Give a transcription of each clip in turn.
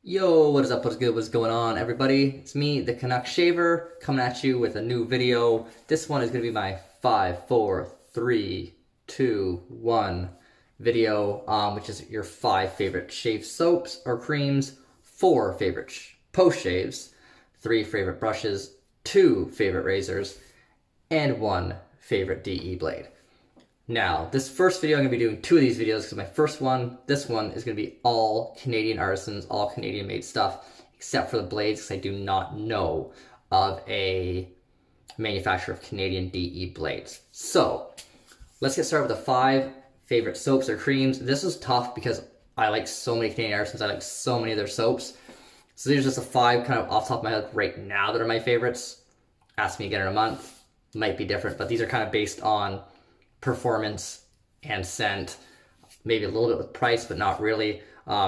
Yo, what is up, what's good, what's going on, everybody? It's me, the Canuck Shaver, coming at you with a new video. This one is going to be my 5, 4, 3, 2, 1 video, which is your 5 favorite shave soaps or creams, 4 favorite post shaves, 3 favorite brushes, 2 favorite razors, and 1 favorite DE blade. Now, this first video, I'm going to be doing 2 of these videos because my first one, this one, is going to be all Canadian artisans, all Canadian made stuff, except for the blades because I do not know of a manufacturer of Canadian DE blades. So, let's get started with the 5 favorite soaps or creams. This is tough because I like so many Canadian artisans, I like so many of their soaps. So these are just the 5 kind of off the top of my head right now that are my favorites. Ask me again in a month, might be different, but these are kind of based on performance and scent, maybe a little bit with price, but not really.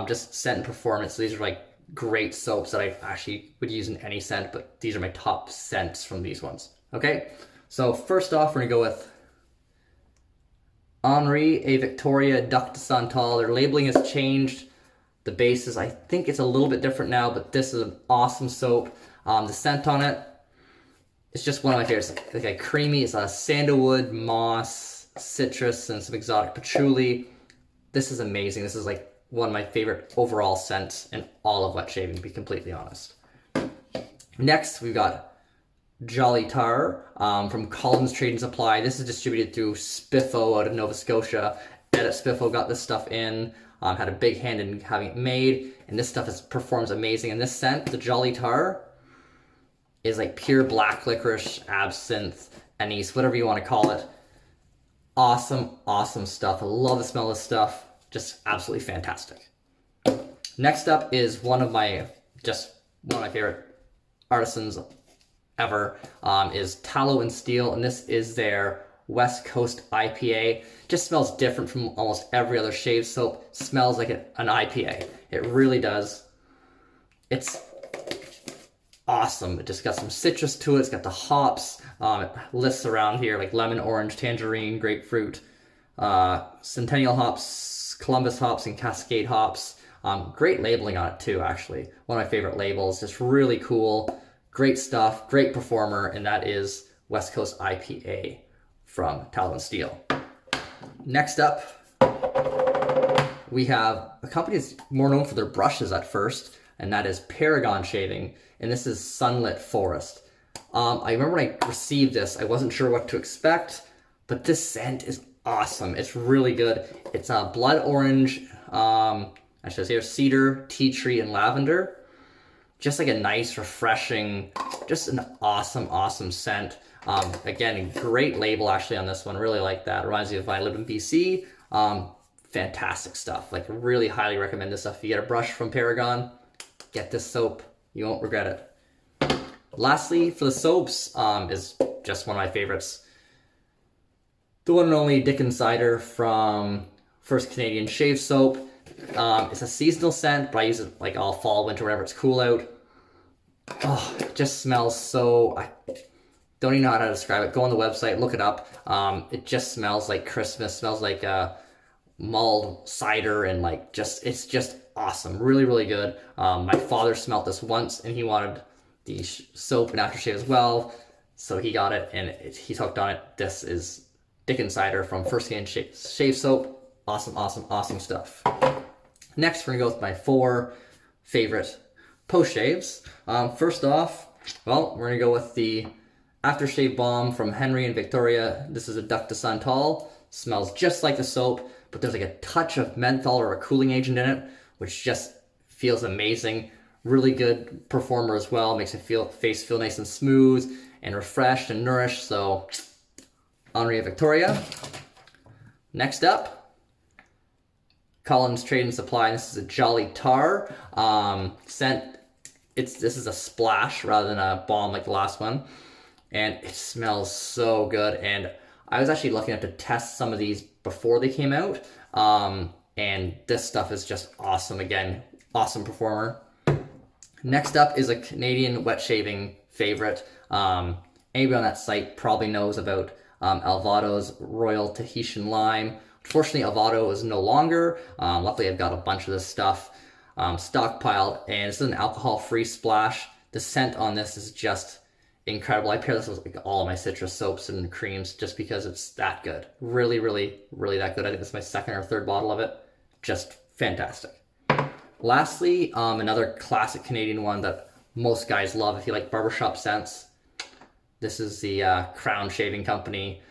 Just scent and performance. So these are like great soaps that I actually would use in any scent, but these are my top scents from these ones. Okay, so first off, we're gonna go with Henri et Victoria Duc de Santal. Their labeling has changed. The bases, I think it's a little bit different now, but this is an awesome soap. The scent on it, it's just one of my favorites. It's like creamy. It's a sandalwood, moss, citrus, and some exotic patchouli. This is amazing. This is like one of my favorite overall scents in all of wet shaving, to be completely honest. Next, we've got Jolly Tar from Colins Trade and Supply. This is distributed through Spiffo out of Nova Scotia. Edit Spiffo got this stuff in, had a big hand in having it made, and this stuff performs amazing. And this scent, the Jolly Tar, is like pure black licorice, absinthe, anise, whatever you want to call it. Awesome, awesome stuff. I love the smell of this stuff. Just absolutely fantastic. Next up is one of my favorite artisans ever, is Tallow and Steel, and this is their West Coast IPA. Just smells different from almost every other shave soap. Smells like an IPA. It really does. It's awesome. It just got some citrus to it. It's got the hops. It lists around here like lemon, orange, tangerine, grapefruit, Centennial hops, Columbus hops, and Cascade hops. Great labeling on it too, actually. One of my favorite labels. Just really cool. Great stuff. Great performer. And that is West Coast IPA from Tallow and Steel. Next up, we have a company that's more known for their brushes at first, and that is Paragon Shaving, and this is Sunlit Forest. I remember when I received this, I wasn't sure what to expect, but this scent is awesome. It's really good. It's blood orange, I should say cedar, tea tree, and lavender. Just like a nice, refreshing, just an awesome, awesome scent. Again, a great label actually on this one. Really like that. Reminds me of when I lived in BC. Fantastic stuff. Like really highly recommend this stuff. If you get a brush from Paragon, get this soap. You won't regret it. Lastly, for the soaps, is just one of my favorites. The one and only Dick & Cider from First Canadian Shave Soap. It's a seasonal scent, but I use it like all fall, winter, whenever it's cool out. Oh, it just smells so... I don't even know how to describe it. Go on the website, look it up. It just smells like Christmas. Smells like mulled cider, and like it's just awesome. Really, really good. My father smelled this once, and he wanted the soap and aftershave as well, so he got it, and he's hooked on it. This is Dick & Cider from First Canadian Shave Soap. Awesome, awesome, awesome stuff. Next, we're gonna go with my 4 favorite post shaves. First off, well, we're gonna go with the aftershave balm from Henri and Victoria. This is a Duc de Santal. Smells just like the soap, but there's like a touch of menthol or a cooling agent in it, which just feels amazing. Really good performer as well. Makes it face feel nice and smooth and refreshed and nourished. So, Henri and Victoria. Next up, Colins Trade and Supply. This is a Jolly Tar scent. This is a splash rather than a balm like the last one, and it smells so good. And I was actually looking to test some of these before they came out, and this stuff is just awesome. Again, awesome performer. Next up is a Canadian wet shaving favorite. Anybody on that site probably knows about Alvaro's Royal Tahitian Lime. Unfortunately, Alvaro is no longer. Luckily, I've got a bunch of this stuff. stockpiled, and this is an alcohol-free splash. The scent on this is just incredible. I pair this with like all of my citrus soaps and creams just because it's that good. Really, really, really that good. I think this is my second or third bottle of it. Just fantastic. Lastly, another classic Canadian one that most guys love if you like barbershop scents. This is the Crown Shaving Company.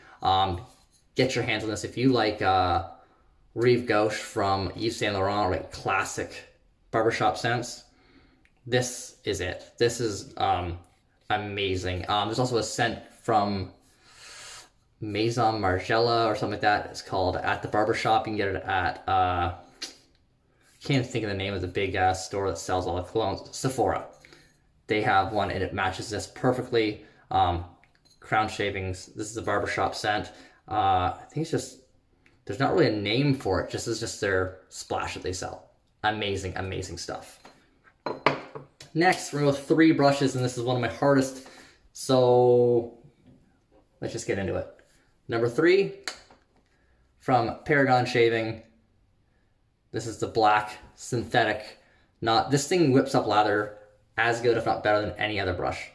Get your hands on this if you like Rive Gauche from Yves Saint Laurent, like classic barbershop scents. This is it. This is amazing. There's also a scent from Maison Margiela or something like that. It's called At the Barbershop. You can get it at can't think of the name of the big store that sells all the colognes. Sephora. They have one and it matches this perfectly. Crown Shavings. This is a barbershop scent. I think it's just, there's not really a name for it. This is just their splash that they sell. Amazing, amazing stuff. Next, we're going to go with 3 brushes, and this is one of my hardest. So let's just get into it. Number 3 from Paragon Shaving. This is the black synthetic. This thing whips up lather as good, if not better, than any other brush.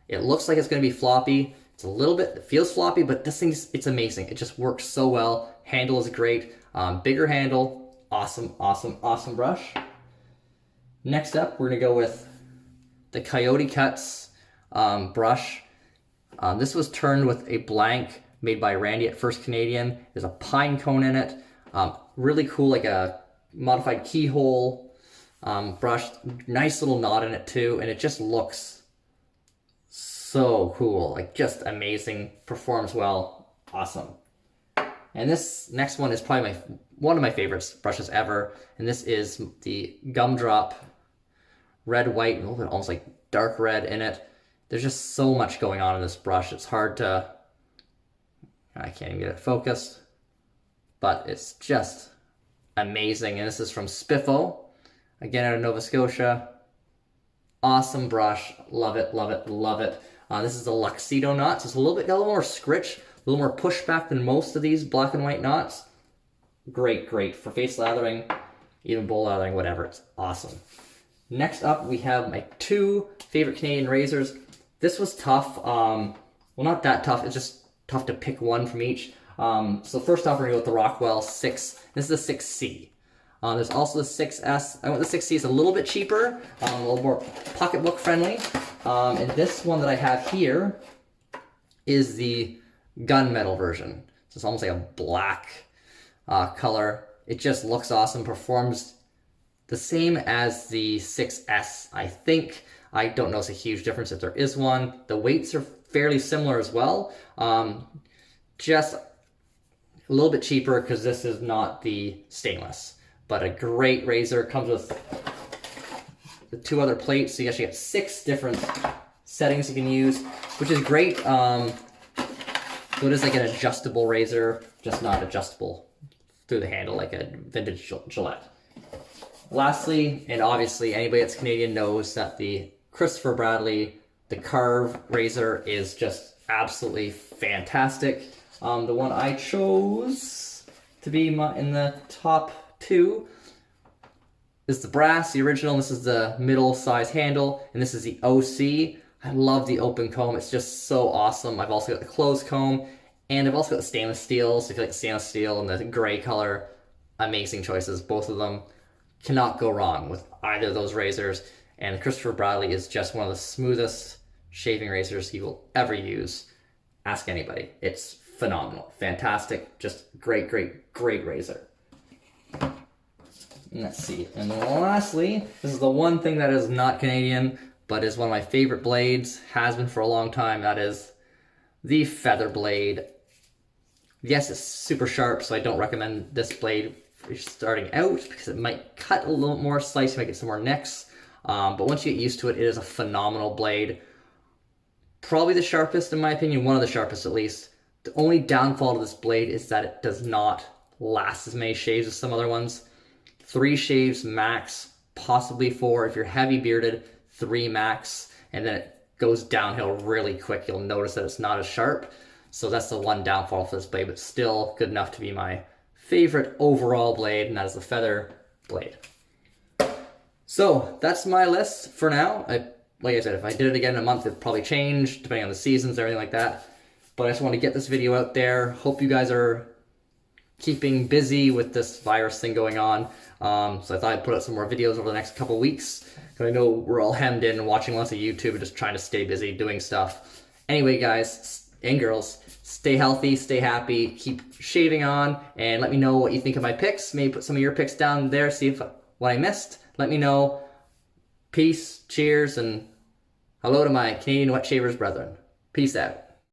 It looks like it's going to be floppy. It's a little bit, it feels floppy, but this thing's, it's amazing. It just works so well. Handle is great. Bigger handle. Awesome, awesome, awesome brush. Next up, we're going to go with the Coyote Cuts brush. This was turned with a blank made by Randy at First Canadian. There's a pine cone in it. Really cool, like a modified keyhole brush. Nice little knot in it too, and it just looks so cool. Like just amazing, performs well, awesome. And this next one is probably one of my favorite brushes ever, and this is the Gumdrop red, white, a little bit almost like dark red in it. There's just so much going on in this brush. It's hard to, I can't even get it focused, but it's just amazing. And this is from Spiffo, again out of Nova Scotia. Awesome brush, love it, love it, love it. This is the Luxido knot, so it's got a little more scritch, a little more pushback than most of these black and white knots. Great, great for face lathering, even bowl lathering, whatever. It's awesome. Next up, we have my 2 favorite Canadian razors. This was tough. Well, not that tough. It's just tough to pick one from each. So first off, we're going to go with the Rockwell 6. This is the 6C. There's also the 6S. I went with the 6C. It's a little bit cheaper, a little more pocketbook friendly. And this one that I have here is the gunmetal version. So it's almost like a black color. It just looks awesome, performs the same as the 6S, I think. I don't know if it's a huge difference if there is one. The weights are fairly similar as well. Just a little bit cheaper because this is not the stainless. But a great razor. Comes with the 2 other plates, so you actually get 6 different settings you can use, which is great. So it is like an adjustable razor, just not adjustable through the handle like a vintage Gillette. Lastly, and obviously anybody that's Canadian knows that the Christopher Bradley, the Carve razor is just absolutely fantastic. The one I chose to be in the top 2 is the brass, the original. This is the middle size handle, and this is the OC. I love the open comb. It's just so awesome. I've also got the closed comb, and I've also got the stainless steel. So if you like stainless steel and the gray color, amazing choices, both of them. Cannot go wrong with either of those razors, and the Christopher Bradley is just one of the smoothest shaving razors you will ever use. Ask anybody. It's phenomenal. Fantastic. Just great, great, great razor. Let's see. And lastly, this is the one thing that is not Canadian, but is one of my favorite blades, has been for a long time. That is the Feather Blade. Yes, it's super sharp, so I don't recommend this blade for starting out because it might cut a little more slice, you might get some more nicks. But once you get used to it, it is a phenomenal blade. Probably the sharpest in my opinion, one of the sharpest at least. The only downfall to this blade is that it does not last as many shaves as some other ones. 3 shaves max, possibly 4. If you're heavy bearded, 3 max, and then it goes downhill really quick. You'll notice that it's not as sharp. So that's the one downfall for this blade, but still good enough to be my favorite overall blade, and that is the Feather Blade. So that's my list for now. Like I said, if I did it again in a month, it'd probably change depending on the seasons, everything like that. But I just want to get this video out there. Hope you guys are keeping busy with this virus thing going on. So I thought I'd put out some more videos over the next couple weeks. Because I know we're all hemmed in and watching lots of YouTube and just trying to stay busy doing stuff. Anyway, guys and girls, stay healthy, stay happy, keep shaving on, and let me know what you think of my picks. Maybe put some of your picks down there, see if what I missed. Let me know. Peace, cheers, and hello to my Canadian wet shavers brethren. Peace out.